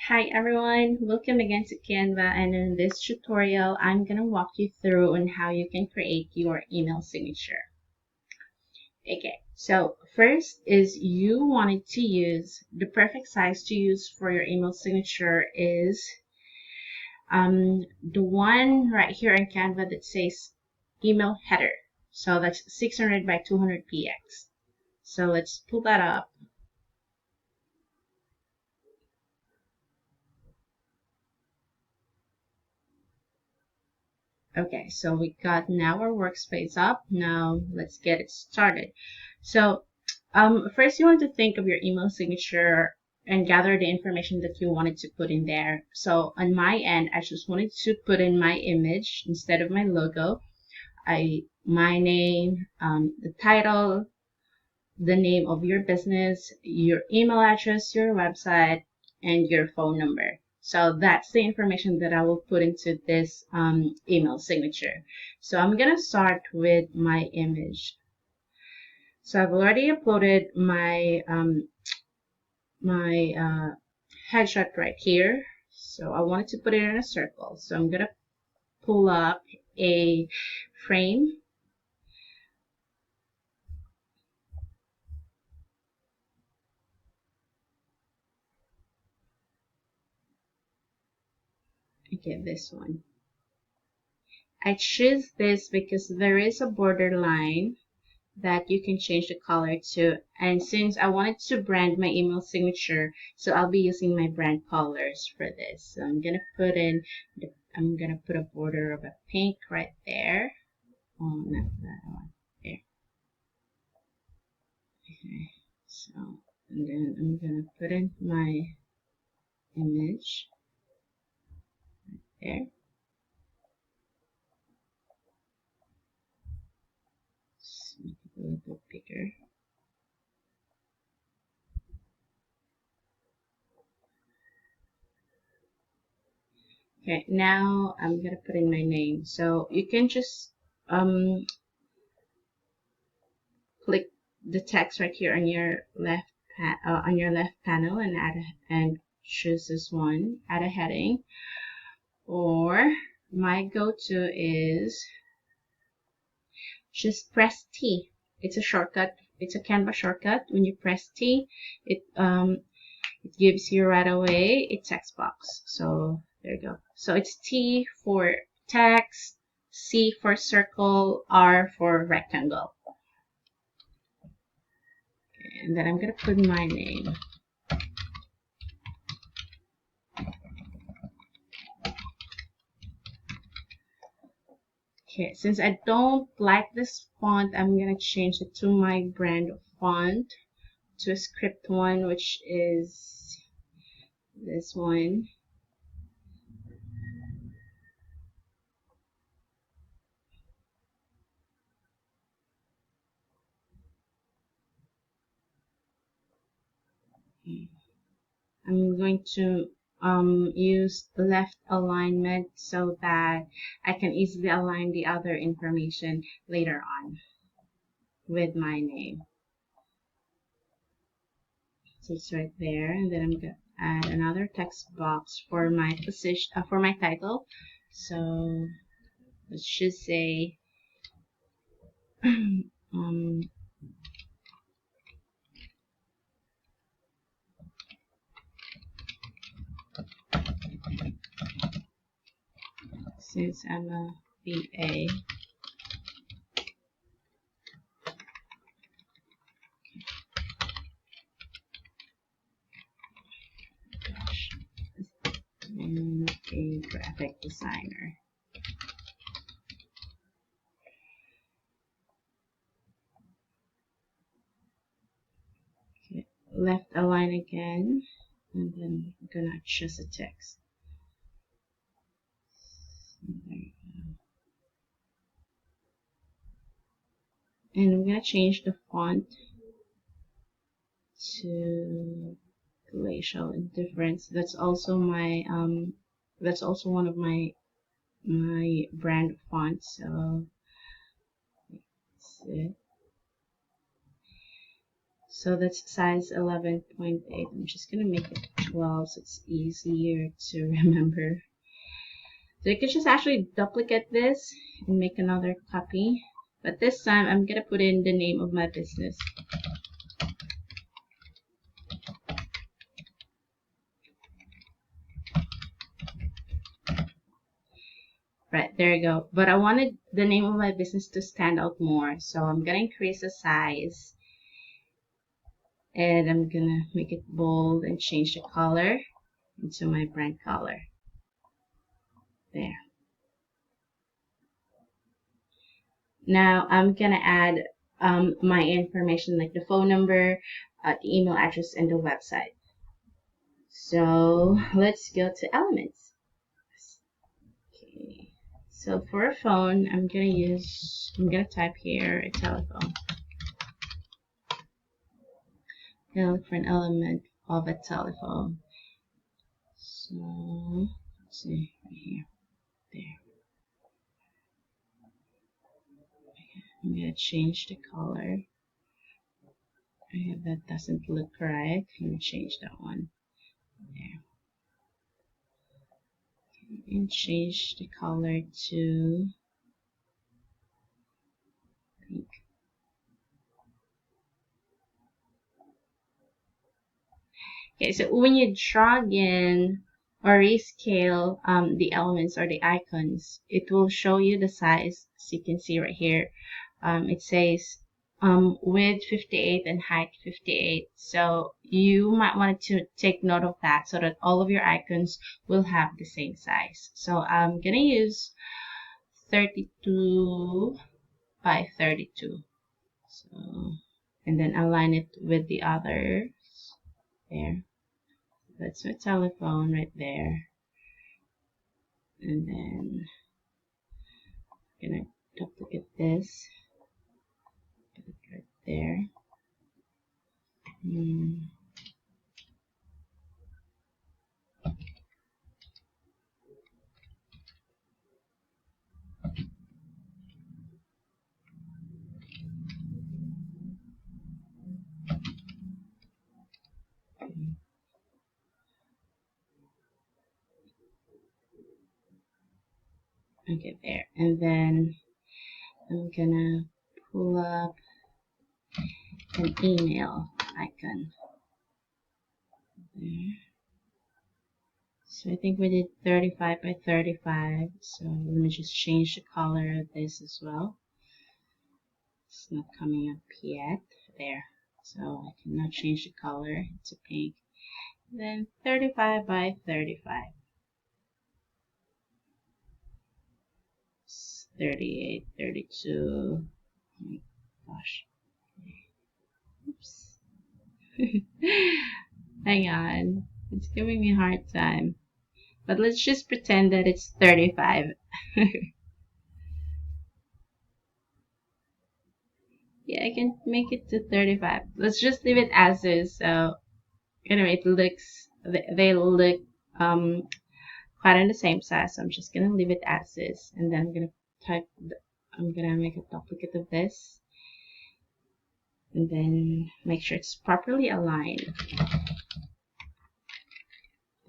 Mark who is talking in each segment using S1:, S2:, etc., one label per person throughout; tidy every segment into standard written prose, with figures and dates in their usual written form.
S1: Hi everyone, welcome again to Canva, and in this tutorial I'm going to walk you through on how you can create your email signature. Okay, so first is you wanted to use the perfect size to use for your email signature is the one right here in Canva that says email header. So that's 600 by 200 px. So let's pull that up. Okay, so we got now our workspace up. Now let's get it started. So first you want to think of your email signature and gather the information that you wanted to put in there. So on my end, I just wanted to put in my image instead of my logo. My name, the title, the name of your business, your email address, your website, and your phone number. So that's the information that I will put into this email signature. So I'm going to start with my image. So I've already uploaded my headshot right here. So I wanted to put it in a circle. So I'm going to pull up a frame. Okay, this one. I choose this because there is a border line that you can change the color to, and since I wanted to brand my email signature, so I'll be using my brand colors for this. So I'm gonna put a border of a pink right there. Oh, not that one. There. Okay. So and then I'm gonna put in my image there. Just make it a little bit bigger. Okay, now I'm gonna put in my name. So you can just click the text right here on your left panel and and choose this one, add a heading. Or my go-to is just press T. It's a shortcut. It's a Canva shortcut. When you press T, it gives you right away a text box. So there you go. So it's T for text, C for circle, R for rectangle. And then I'm gonna put my name. Okay, since I don't like this font, I'm gonna change it to my brand font, to a script one, which is this one. I'm going to use left alignment so that I can easily align the other information later on with my name. So it's right there, and then I'm going to add another text box for my position, for my title. So let's just say since I'm a VA, and a graphic designer. Okay, left align again, and then I'm gonna choose a text. There you go. And I'm gonna change the font to glacial indifference. That's also my that's also one of my brand fonts. So that's it. So that's size 11.8. I'm just gonna make it 12 so it's easier to remember. So you can just actually duplicate this and make another copy. But this time I'm gonna put in the name of my business. Right, there you go. But I wanted the name of my business to stand out more. So I'm gonna increase the size. And I'm gonna make it bold and change the color into my brand color. There. Now I'm gonna add my information like the phone number, the email address, and the website. So let's go to elements. Okay. So for a phone, I'm gonna type here a telephone. Gonna look for an element of a telephone. So let's see right here. There. I'm gonna change the color. That doesn't look right. Let me change that one. There. And change the color to pink. Okay, so when you drag in or rescale the elements or the icons, it will show you the size. As you can see right here, it says width 58 and height 58. So you might want to take note of that so that all of your icons will have the same size. So I'm gonna use 32 by 32. So, and then align it with the others. There. That's my telephone right there. And then I'm gonna duplicate this. Put it right there. Okay, there. And then I'm gonna pull up an email icon. There. So I think we did 35 by 35. So let me just change the color of this as well. It's not coming up yet. There. So I can now change the color to pink. Then 35 by 35. 38, 32. Oh my gosh. Oops. Hang on. It's giving me a hard time. But let's just pretend that it's 35. Yeah, I can make it to 35. Let's just leave it as is. So anyway, they look quite in the same size. So I'm just gonna leave it as is, and then I'm gonna make a duplicate of this, and then make sure it's properly aligned.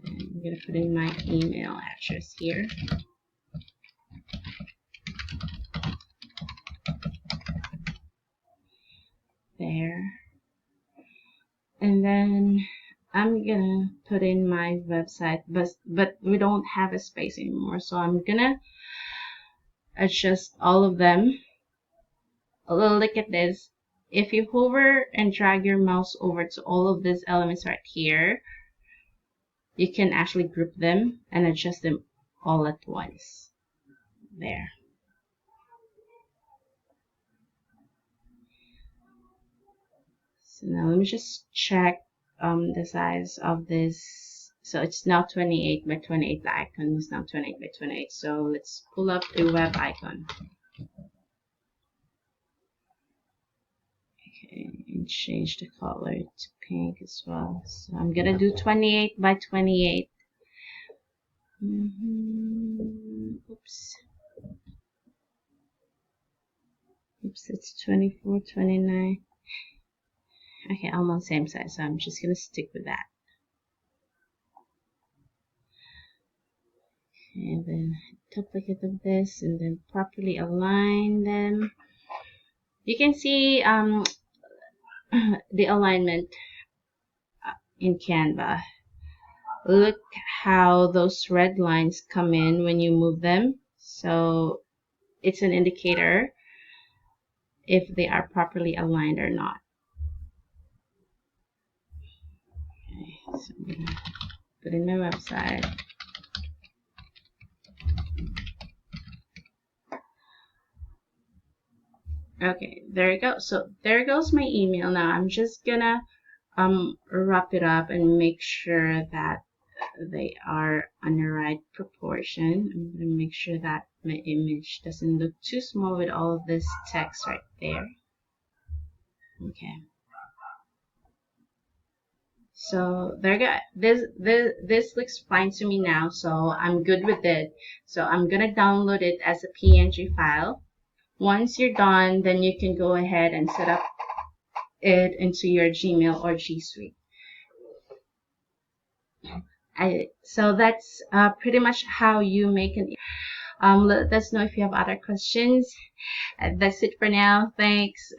S1: And I'm gonna put in my email address here. There. And then I'm gonna put in my website, but we don't have a space anymore, so I'm gonna adjust all of them. Look at this. If you hover and drag your mouse over to all of these elements right here, you can actually group them and adjust them all at once. There. So now let me just check the size of this. So it's now 28 by 28. The icon is now 28 by 28. So let's pull up a web icon. Okay, and change the color to pink as well. So I'm gonna do 28 by 28. Oops. Oops, it's 24, 29. Okay, almost same size, so I'm just gonna stick with that. And then duplicate of this, and then properly align them. You can see the alignment in Canva. Look how those red lines come in when you move them. So it's an indicator if they are properly aligned or not. Okay, so I'm gonna put in my website. Okay, there you go. So there goes my email. Now I'm just gonna wrap it up and make sure that they are on the right proportion. I'm gonna make sure that my image doesn't look too small with all of this text right there. Okay. So there you go. This looks fine to me now, so I'm good with it. So I'm gonna download it as a PNG file. Once you're done, then you can go ahead and set up it into your Gmail or G Suite. So that's pretty much how you make an. Let us know if you have other questions. That's it for now. Thanks.